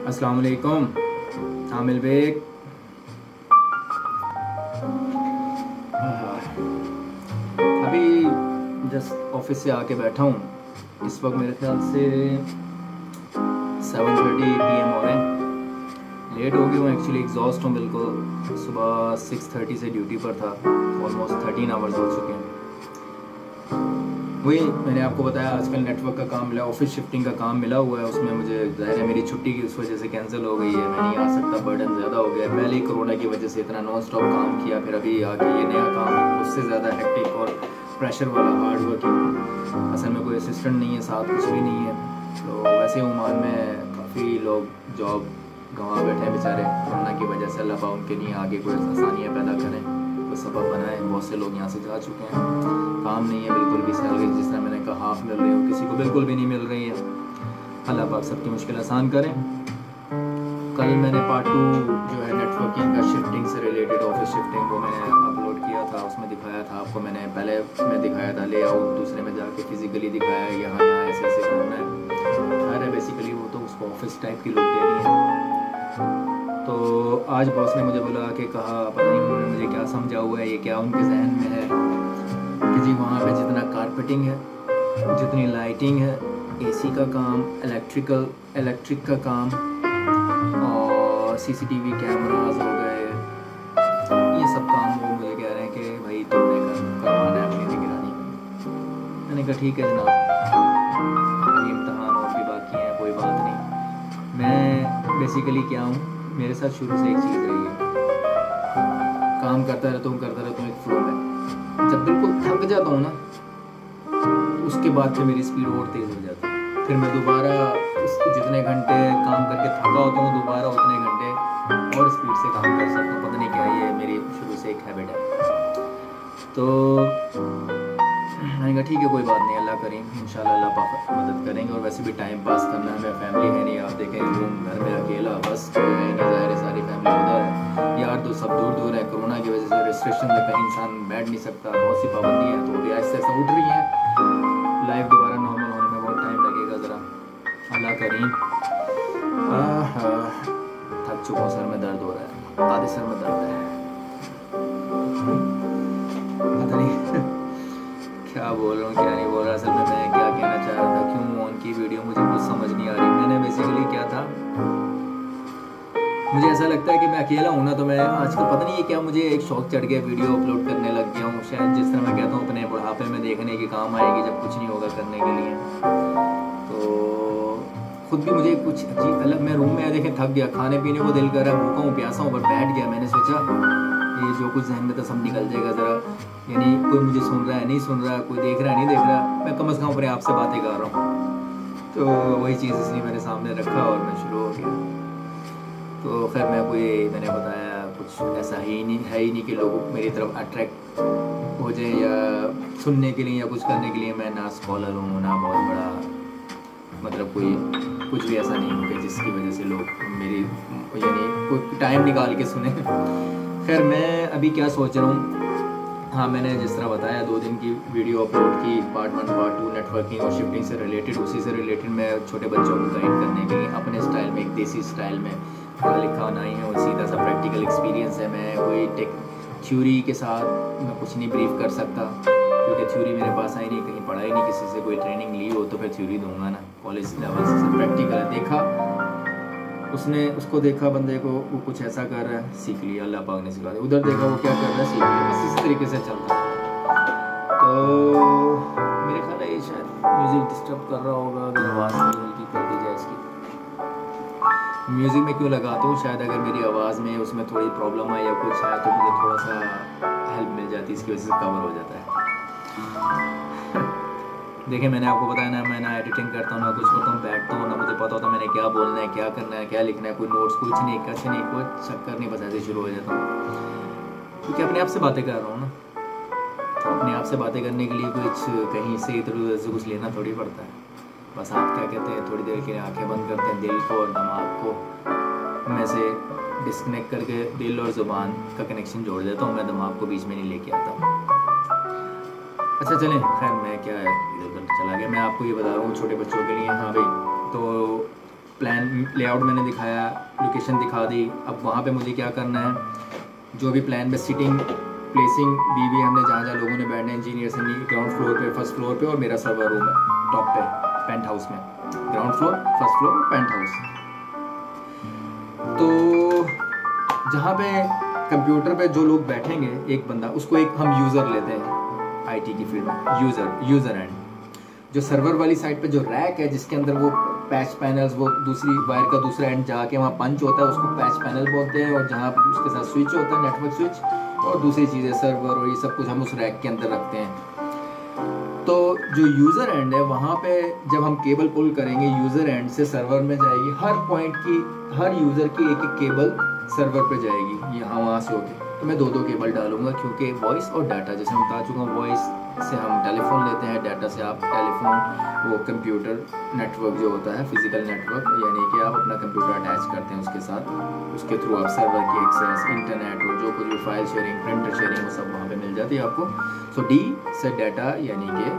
अस्सलाम वालेकुम आमिल बेग। अभी जस्ट ऑफिस से आके बैठा हूँ। इस वक्त मेरे ख्याल से 7:30 PM हो रहे हैं। लेट हो गया हूँ एक्चुअली, एग्जॉस्ट हूँ बिल्कुल। सुबह 6:30 से ड्यूटी पर था, ऑलमोस्ट 13 आवर्स हो चुके हैं। वही मैंने आपको बताया, आजकल नेटवर्क का काम मिला, ऑफिस शिफ्टिंग का काम मिला हुआ है। उसमें मुझे ज़ाहिर है मेरी छुट्टी की उस वजह से कैंसिल हो गई है, मैं नहीं आ सकता, बर्डन ज़्यादा हो गया। पहले ही कोरोना की वजह से इतना नॉन स्टॉप काम किया, फिर अभी आके ये नया काम उससे ज़्यादा हेक्टिक और प्रेशर वाला, हार्ड वर्किंग। असल में कोई असिस्टेंट नहीं है, साथ कुछ भी नहीं है। तो वैसे ओमान में काफ़ी लोग जॉब गंवा बैठे हैं बेचारे कोरोना की वजह से। अल्लाह पाक उनके लिए आगे कोई आसानियाँ पैदा करें, कोई सबब बनाए। बहुत से लोग यहाँ से जा चुके हैं, काम नहीं है बिल्कुल भी। सैलरी जिस तरह मैंने कहा हाफ मिल रही हो, किसी को बिल्कुल भी नहीं मिल रही है। अल्लाह पाक सबकी मुश्किल आसान करें। कल मैंने पार्ट 2 जो है नेटवर्किंग का, शिफ्टिंग से रिलेटेड, ऑफिस शिफ्टिंग, वो मैंने अपलोड किया था। उसमें दिखाया था आपको, मैंने पहले में दिखाया था लेआउट, दूसरे में जाके फिजिकली दिखाया यहाँ यहाँ ऐसे ऐसे करना है। अरे बेसिकली वो तो उसको ऑफिस टाइप की लुक देनी है। तो आज बॉस ने मुझे बुला के कहा, पता नहीं उन्होंने मुझे क्या समझा हुआ है, ये क्या उनके जहन में है कि जी वहाँ पे जितना कारपेटिंग है, जितनी लाइटिंग है, एसी का काम, इलेक्ट्रिक का काम और सीसीटीवी कैमरास हो गए, ये सब काम वो मुझे कह रहे हैं कि भाई तुमने करवाना है अपनी निगरानी। मैंने कहा ठीक है जनाब, अभी इम्तहान और भी बाकी हैं, कोई बात नहीं। मैं बेसिकली क्या हूँ, मेरे साथ शुरू से एक चीज़ रही है, काम करता रहता हूँ एक फ्लो में। जब बिल्कुल थक जाता हूँ ना, उसके बाद फिर मेरी स्पीड और तेज़ हो जाती है। फिर मैं दोबारा उस जितने घंटे काम करके थका होता हूँ, दोबारा उतने घंटे और स्पीड से काम कर सकता हूँ। पता नहीं क्या, ये मेरी शुरू से एक हैबिट है। तो मैंने कहा ठीक है कोई बात नहीं, अल्लाह करीम, इंशाल्लाह अल्लाह पाक मदद करेंगे। और वैसे भी टाइम पास करना है, मेरी फैमिली है नहीं, आप देखें रूम घर में अकेला, बस कोई है नहीं, ज़ाहिर है सारी फैमिली उधर है, यार तो सब दूर दूर है। कोरोना की वजह से रिस्ट्रिक्शन में कहीं इंसान बैठ नहीं सकता, बहुत सी पाबंदी है। तो अभी आहिस्ता आहिस्ता उठ रही हैं, लाइफ दोबारा नॉर्मल होने में बहुत टाइम लगेगा ज़रा, अल्लाह करीम। थक चुका हूँ, सर में दर्द हो रहा है, आधे सर में दर्द है, पता नहीं क्या बोल रहा हूँ क्या नहीं बोल रहा। असल में मैं क्या कहना चाह रहा था, क्यों ऑन की वीडियो, मुझे कुछ समझ नहीं आ रही। मैंने बेसिकली क्या था, मुझे ऐसा लगता है कि मैं अकेला हूँ ना, तो मैं आजकल पता नहीं है क्या, मुझे एक शौक चढ़ गया, वीडियो अपलोड करने लग गया हूँ। शायद जिस तरह मैं कहता हूँ अपने बुढ़ापे में देखने के काम आएगी, जब कुछ नहीं होगा करने के लिए। तो खुद भी मुझे कुछ अजीब अलग, मैं रूम में आया देखें थक गया, खाने पीने को दिल कर रहा है, भूखा हूँ प्यासा हूँ, पर बैठ गया। मैंने सोचा ये जो कुछ जहन में था सब निकल जाएगा ज़रा, यानी कोई मुझे सुन रहा है नहीं सुन रहा, कोई देख रहा है नहीं देख रहा, मैं कम से कम अपने आप से बातें कर रहा हूँ। तो वही चीज़ इसलिए मेरे सामने रखा और मैं शुरू हो गया। तो खैर मैंने बताया कुछ ऐसा ही नहीं कि लोग मेरी तरफ अट्रैक्ट हो जाए या सुनने के लिए या कुछ करने के लिए। मैं ना स्कॉलर हूँ, ना बहुत बड़ा, मतलब कोई कुछ भी ऐसा नहीं हो कि जिसकी वजह से लोग मेरी यानी कोई टाइम निकाल के सुने। खैर मैं अभी क्या सोच रहा हूँ, हाँ मैंने जिस तरह बताया 2 दिन की वीडियो अपलोड की, पार्ट 1 पार्ट 2 नेटवर्किंग और शिफ्टिंग से रिलेटेड। उसी से रिलेटेड मैं छोटे बच्चों को गाइड करने के लिए अपने स्टाइल में, एक देसी स्टाइल में, पढ़ा लिखा नहीं है, और सीधा सा प्रैक्टिकल एक्सपीरियंस है। मैं कोई थ्योरी के साथ मैं कुछ नहीं ब्रीफ कर सकता, क्योंकि थ्योरी मेरे पास आई नहीं, कहीं पढ़ाई नहीं, किसी से कोई ट्रेनिंग ली हो तो फिर थ्योरी दूंगा ना। कॉलेज लेवल से प्रैक्टिकल देखा, उसको देखा बंदे को, वो कुछ ऐसा कर रहा है, सीख लिया, अल्लाह पाक ने सिखा दिया। उधर देखा वो क्या कर रहा है, सीख लिया, बस इसी तरीके से चलता है। तो मेरे ख्याल है ये शायद म्यूज़िक डिस्टर्ब कर रहा होगा, अगर आवाज़ हल्की कर दी जाए इसकी। म्यूज़िक में क्यों लगाता हूँ, शायद अगर मेरी आवाज़ में उसमें थोड़ी प्रॉब्लम है या कुछ है तो मुझे थोड़ा सा हेल्प मिल जाती है, इसकी वजह से कवर हो जाता है। देखिए मैंने आपको बताया ना, मैं ना एडिटिंग करता हूँ ना कुछ करता हूँ, बैठता हूँ ना मुझे पता होता मैंने क्या बोलना है, क्या करना है, क्या लिखना है, कोई नोट्स कुछ नहीं, कोई चक्कर नहीं, बस ऐसे शुरू हो जाता हूँ, क्योंकि अपने आप से बातें कर रहा हूँ ना। तो अपने आप से बातें करने के लिए कुछ कहीं से इधर उधर से कुछ लेना थोड़ी पड़ता है। बस आप क्या कहते हैं, थोड़ी देर के लिए आंखें बंद करते हैं, दिल को और दिमाग को मैं से डिस्कनेक्ट करके दिल और ज़ुबान का कनेक्शन जोड़ देता हूँ, मैं दिमाग को बीच में नहीं लेके आता हूँ। अच्छा चलें, खैर मैं क्या इधर उधर चला गया। मैं आपको ये बता रहा हूँ छोटे बच्चों के लिए, हाँ भाई, तो प्लान लेआउट मैंने दिखाया, लोकेशन दिखा दी। अब वहाँ पे मुझे क्या करना है, जो भी प्लान में सीटिंग प्लेसिंग दी हुई हमने, जहाँ जहाँ लोगों ने बैठना है, इंजीनियर से ग्राउंड फ्लोर पे, फर्स्ट फ्लोर पे, और मेरा सर्वर रूम है टॉप पे पेंट हाउस में, ground floor, first floor, penthouse. तो जहाँ पे कंप्यूटर पे जो लोग बैठेंगे, एक बंदा, उसको एक हम यूज़र लेते हैं आईटी की फील्ड में, यूज़र एंड। जो सर्वर वाली साइड पे जो रैक है, जिसके अंदर वो पैच पैनल्स, वो दूसरी वायर का दूसरा एंड जाके वहाँ पंच होता है, उसको पैच पैनल बोलते हैं, और जहाँ उसके साथ स्विच होता है, नेटवर्क स्विच, और दूसरी चीज़ें सर्वर और ये सब कुछ हम उस रैक के अंदर रखते हैं। तो जो यूज़र एंड है, वहाँ पे जब हम केबल पुल करेंगे यूज़र एंड से सर्वर में जाएगी, हर पॉइंट की, हर यूज़र की एक एक केबल सर्वर पे जाएगी, यहाँ वहाँ से होगी। तो मैं 2-2 केबल डालूंगा, क्योंकि वॉइस और डाटा, जैसे मैं बता चुका हूँ, वॉइस से हम टेलीफोन लेते हैं, डाटा से आप टेलीफोन, वो कंप्यूटर नेटवर्क जो होता है, फिजिकल नेटवर्क, यानी कि आप अपना कंप्यूटर अटैच करते हैं उसके साथ, उसके थ्रू आप सर्वर की एक्सेस, इंटरनेट और जो कुछ भी फाइल शेयरिंग, प्रिंटर शेयरिंग, वो सब वहाँ पे मिल जाती है आपको। सो डी से डाटा यानी कि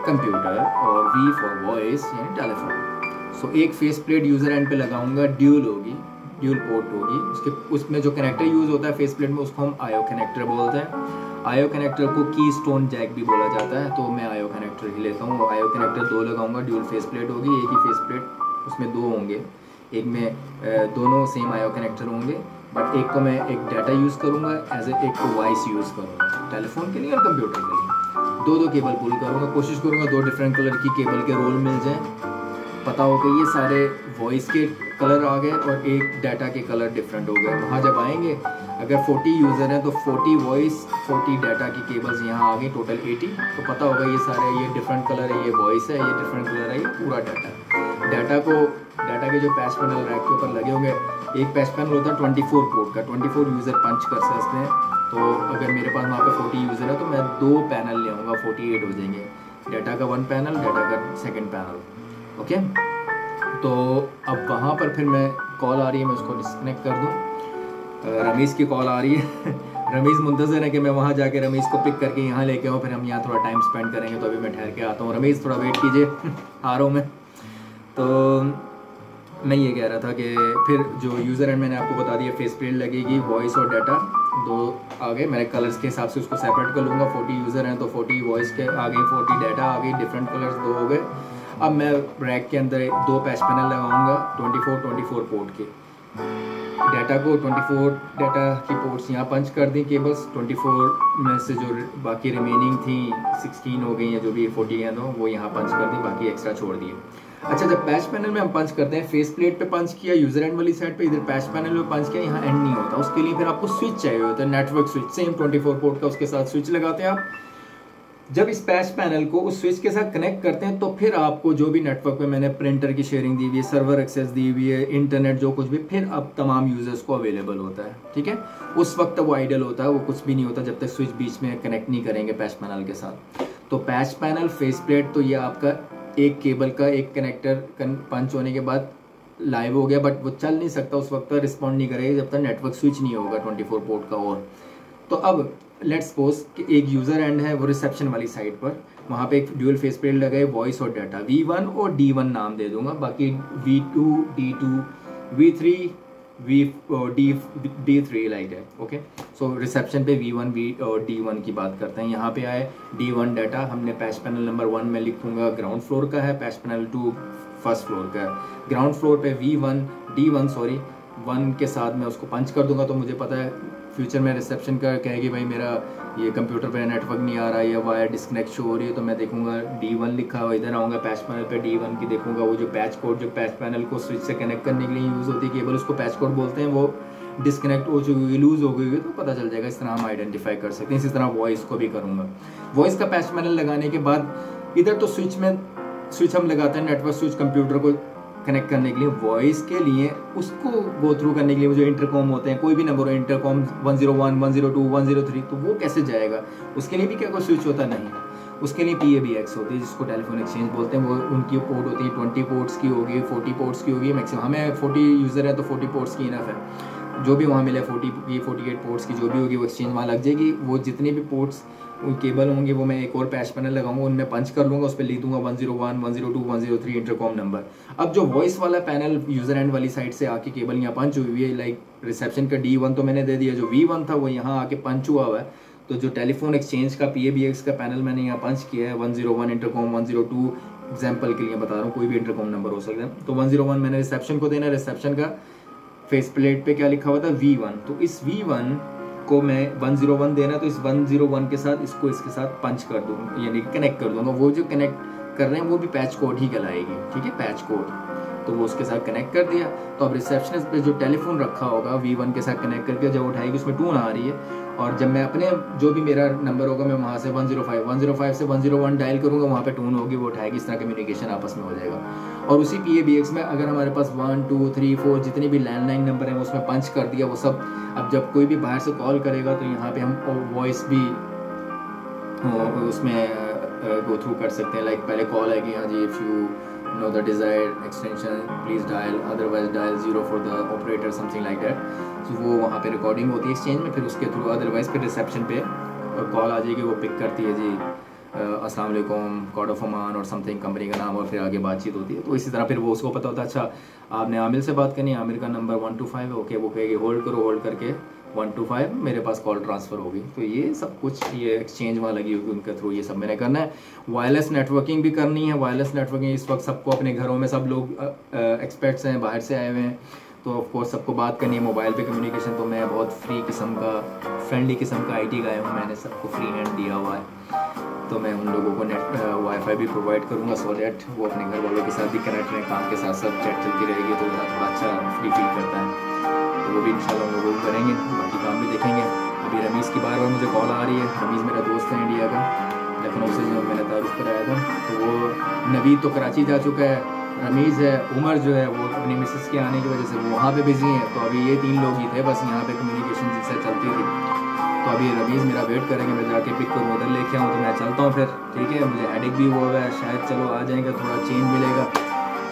कंप्यूटर, और वी फॉर वॉइस यानी टेलीफोन। सो एक फेस प्लेट यूज़र एंड पे लगाऊंगा, ड्यूल होगी, ड्यूल पोर्ट होगी, उसके उसमें जो कनेक्टर यूज़ होता है फेस प्लेट में, उसको हम आईओ कनेक्टर बोलते हैं। आईओ कनेक्टर को की स्टोन जैक भी बोला जाता है, तो मैं आईओ कनेक्टर ही लेता हूँ। आईओ कनेक्टर 2 लगाऊंगा, ड्यूल फेस प्लेट होगी, एक ही फेस प्लेट, उसमें 2 होंगे, एक में दोनों सेम आईओ कनेक्टर होंगे, बट एक को मैं एक डाटा यूज़ करूँगा एज ए, एक को वॉइस यूज़ करूँगा टेलीफोन के लिए और कंप्यूटर के लिए। 2-2 केबल पुल करूँगा, कोशिश करूँगा 2 डिफरेंट कलर की केबल के रोल मिल जाएँ, पता हो कि ये सारे वॉइस के कलर आ गए और एक डाटा के कलर डिफरेंट हो गए। वहाँ जब आएंगे, अगर 40 यूज़र हैं तो 40 वॉइस, 40 डाटा की केबल्स यहाँ आ गई, टोटल 80। तो पता होगा ये सारे, ये डिफरेंट कलर है, ये वॉइस है, ये डिफरेंट कलर है, ये पूरा डाटा के जो पैच पैनल रैक के ऊपर लगे होंगे, एक पैच पैनल होता है 24 पोर्ट का, 24 यूज़र पंच कर सकते हैं। तो अगर मेरे पास वहाँ पे 40 यूज़र है तो मैं 2 पैनल ले आऊँगा, 48 हो जाएंगे, डाटा का 1 पैनल, डाटा का 2nd पैनल। ओके, तो अब वहाँ पर फिर मैं कॉल आ रही है, मैं उसको डिस्कनेक्ट कर दूँ। रमीज़ की कॉल आ रही है रमीज़ मुंतज़र है कि मैं वहाँ जाके रमीज़ को पिक करके यहाँ लेके आऊँ, फिर हम यहाँ थोड़ा टाइम स्पेंड करेंगे। तो अभी मैं ठहर के आता हूँ, रमीज़ थोड़ा वेट कीजिए आ रहा हूँ मैं। तो मैं ये कह रहा था कि फिर जो यूज़र एंड मैंने आपको बता दिया, फेस प्लेट लगेगी, वॉइस और डाटा 2 आ गए, मेरे कलर्स के हिसाब से उसको सेपरेट कर लूँगा। 40 यूज़र हैं तो 40 वॉइस के आ गई, 40 डाटा आ गई, डिफरेंट कलर्स 2 हो गए। अब मैं रैक के अंदर 2 पैच पैनल लगाऊंगा, 24 पोर्ट के। डाटा को 24 डाटा की पोर्ट्स यहाँ पंच कर दी केबल्स, 24 में से जो बाकी रिमेनिंग थी 16 हो गई या जो भी 40 हैं, तो वो यहाँ पंच कर दी, बाकी एक्स्ट्रा छोड़ दिए। अच्छा, जब पैच पैनल में हम पंच करते हैं, फेस प्लेट पे पंच किया यूजर एंड वाली साइड पे, इधर पैच पैनल में पंच किया, यहाँ एंड नहीं होता। उसके लिए फिर आपको स्विच चाहिए होता है, नेटवर्क स्विच, सेम 24 पोर्ट का, उसके साथ स्विच लगाते हैं आप। जब इस पैच पैनल को उस स्विच के साथ कनेक्ट करते हैं, तो फिर आपको जो भी नेटवर्क में मैंने प्रिंटर की शेयरिंग दी हुई है, सर्वर एक्सेस दी हुई है, इंटरनेट जो कुछ भी, फिर अब तमाम यूजर्स को अवेलेबल होता है। ठीक है, उस वक्त वो आइडल होता है, वो कुछ भी नहीं होता जब तक स्विच बीच में कनेक्ट नहीं करेंगे पैच पैनल के साथ। तो पैच पैनल, फेस प्लेट, तो ये आपका एक केबल का एक कनेक्टर पंच होने के बाद लाइव हो गया, बट वो चल नहीं सकता उस वक्त, रिस्पॉन्ड नहीं करेगा जब तक नेटवर्क स्विच नहीं होगा 24 पोर्ट का। और तो अब लेट्स सपोज कि एक यूज़र एंड है, वो रिसेप्शन वाली साइड पर, वहाँ पे एक ड्यूल फेस प्लेट लगा है, वॉइस और डाटा, V1 और D1 नाम दे दूंगा, बाकी V2, D2, V3, D3 like है। ओके, सो रिसेप्शन पे V1 और D1 की बात करते हैं। यहाँ पे आए D1 डाटा, हमने पैच पैनल नंबर 1 में लिखूंगा ग्राउंड फ्लोर का है, पैच पैनल 2 फर्स्ट फ्लोर का है। ग्राउंड फ्लोर पे D1 1 के साथ मैं उसको पंच कर दूंगा, तो मुझे पता है फ्यूचर में रिसेप्शन का कहेगी भाई मेरा ये कंप्यूटर पे नेटवर्क नहीं आ रहा है या वायर डिस्कनेक्ट शो हो रही है, तो मैं देखूंगा D1 लिखा हुआ, इधर आऊँगा पैच पैनल पे D1 की देखूंगा, वो जो पैच कोड, जो पैच पैनल को स्विच से कनेक्ट करने के लिए यूज़ होती है केबल, उसको पैच कोड बोलते हैं, वो डिस्कनेक्ट हो चुकी होगी, लूज़ हो गई होगी, तो पता चल जाएगा। इस तरह हम आइडेंटिफाई कर सकते हैं। इसी तरह वॉइस को भी करूँगा। वॉइस का पैच पैनल लगाने के बाद इधर तो स्विच हम लगाते हैं, नेटवर्क स्विच कंप्यूटर को कनेक्ट करने के लिए। वॉइस के लिए उसको गो थ्रू करने के लिए जो इंटरकॉम होते हैं, कोई भी नंबर हो, इंटरकॉम 101, 102, 103, तो वो कैसे जाएगा? उसके लिए भी क्या कोई स्विच होता नहीं, उसके लिए PABX होती है, जिसको टेलीफोन एक्सचेंज बोलते हैं। वो उनकी पोर्ट होती है 20 पोर्ट्स की होगी, 40 पोर्ट्स की होगी मैक्सिमम। हमें 40 यूज़र है तो 40 पोर्ट्स की इनफ है। जो भी वहाँ मिले 48 पोर्ट्स की जो भी होगी वो एक्सचेंज वहाँ लग जाएगी। वो जितनी भी पोर्ट्स वो केबल होंगे वो मैं एक और पैच पैनल लगाऊंगा, उनमें पंच कर लूँगा, उस पर लिख दूंगा 101, 102, 103 इंटरकॉम नंबर। अब जो वॉइस वाला पैनल यूज़र एंड वाली साइड से आके केबल यहाँ पंच हुई है, लाइक रिसेप्शन का D1 तो मैंने दे दिया, जो V1 था वो यहाँ आके पंच हुआ हुआ है। तो जो टेलीफोन एक्सचेंज का PABX का पैनल मैंने यहाँ पंच किया है 101 इंटरकॉम, 102 एग्जाम्पल के लिए बता रहा हूँ, कोई भी इंटरकॉम नंबर हो सकता है। तो 101 मैंने रिसेप्शन को देना है, रिसेप्शन का फेस प्लेट पे क्या लिखा हुआ था V1, तो इस V1 को मैं 101 देना है, तो इस 101 के साथ इसको इसके साथ पंच कर दूँ, यानी कनेक्ट कर दूंगा। वो जो कनेक्ट कर रहे हैं वो भी पैच कोड ही कहलाएगी, ठीक है, पैच कोड। तो वो उसके साथ कनेक्ट कर दिया। तो अब रिसेप्शनिस्ट पे जो टेलीफोन रखा होगा V1 के साथ कनेक्ट करके जब उठाएगी उसमें टून आ रही है, और जब मैं अपने जो भी मेरा नंबर होगा मैं वहाँ से 105 से 101 डायल करूँगा, वहाँ पे टून होगी, वो उठाएगी, इस तरह कम्युनिकेशन आपस में हो जाएगा। और उसी PABX में अगर हमारे पास 1, 2, 3, 4 जितने भी लैंडलाइन नंबर हैं उसमें पंच कर दिया वो सब। अब जब कोई भी बाहर से कॉल करेगा तो यहाँ पे हम वॉइस भी उसमें गो थ्रू कर सकते हैं। लाइक पहले कॉल आएगी, हाँ जी, if you know the desired extension please dial, otherwise dial 0 for the operator, something like that. तो वो वहाँ पे रिकॉर्डिंग होती है एक्सचेंज में, फिर उसके थ्रू अदरवाइज फिर रिसेप्शन पे कॉल आ जाएगी, वो पिक करती है, जी अस्सलाम वालेकुम, कॉड ऑफ अमान और समथिंग कंपनी का नाम, और फिर आगे बातचीत होती है। तो इसी तरह फिर वो उसको पता होता है, अच्छा आपने आमिर से बात करनी है, आमिर का नंबर 125 है, ओके, वो कहेगी होल्ड करो, होल्ड करके 125 मेरे पास कॉल ट्रांसफ़र होगी। तो ये सब कुछ ये एक्सचेंज वहाँ लगी होगी उनके थ्रू, ये सब मैंने करना है। वायरलेस नेटवर्किंग भी करनी है। वायरलेस नेटवर्किंग इस वक्त सबको अपने घरों में, सब लोग एक्सपर्ट्स हैं, बाहर से आए हुए हैं, तो ऑफकोर्स सबको बात करनी है मोबाइल पे कम्युनिकेशन। तो मैं बहुत फ्री किस्म का, फ्रेंडली किस्म का IT गाया हूँ, मैंने सबको फ्री हैंड दिया हुआ है। तो मैं उन लोगों को नेट वाईफाई भी प्रोवाइड करूँगा, सो दैट वो अपने घर वालों के साथ भी कनेक्ट रहें, काम के साथ साथ चैट चलती रहेगी तो थोड़ा अच्छा फ्री फील करता है। तो वो भी इंशाल्लाह हम लोग करेंगे, बाकी काम भी देखेंगे। अभी रमीज़ की बार बार मुझे कॉल आ रही है। रमीज़ मेरा दोस्त है इंडिया का, लखनऊ से जो मैंने तारुफ कराया था। तो वो नवीद तो कराची जा चुका है, रमीज़ है, उमर जो है वो अपनी मिसेस के आने की वजह से वो वहाँ पे बिजी हैं। तो अभी ये 3 लोग ही थे बस यहाँ पे कम्युनिकेशन जिससे चलती थी। तो अभी रमीज़ मेरा वेट करेंगे, मैं जाके पिक करूँ, उधर लेके आऊँ, तो मैं चलता हूँ फिर, ठीक है। मुझे हेडेक भी हुआ है, शायद चलो आ जाएंगे, थोड़ा चेंज मिलेगा,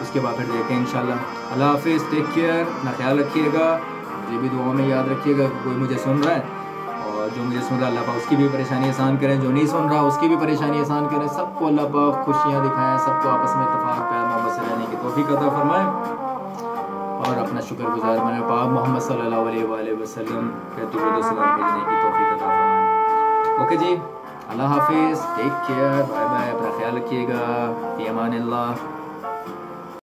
उसके बाद फिर देखते हैं इंशाल्लाह। अल्लाह हाफिज़, टेक केयर, अपना ख्याल रखिएगा, मुझे भी दुआ में याद रखिएगा। कोई मुझे सुन रहा है और जो मुझे सुन रहा है अल्लाह पाक उसकी भी परेशानी आसान करें, जो नहीं सुन रहा उसकी भी परेशानी आसान करें। सबको अल्लाह पाक खुशियाँ दिखाएँ, सबको आपस में इत्तेफाक प्यार मोहब्बत से रहने की तौफीक अता फरमाएँ, और अपना शुक्रगुजार बने, पाक मोहम्मद सल्लल्लाहु अलैहि वसल्लम के दुरूद सलाम भेजने की तौफीक अता फरमाएँ। ओके जी, अल्लाह हाफिज़, टेक केयर, बाय बाय, अपना ख्याल रखिएगा, फ़ी अमानिल्लाह।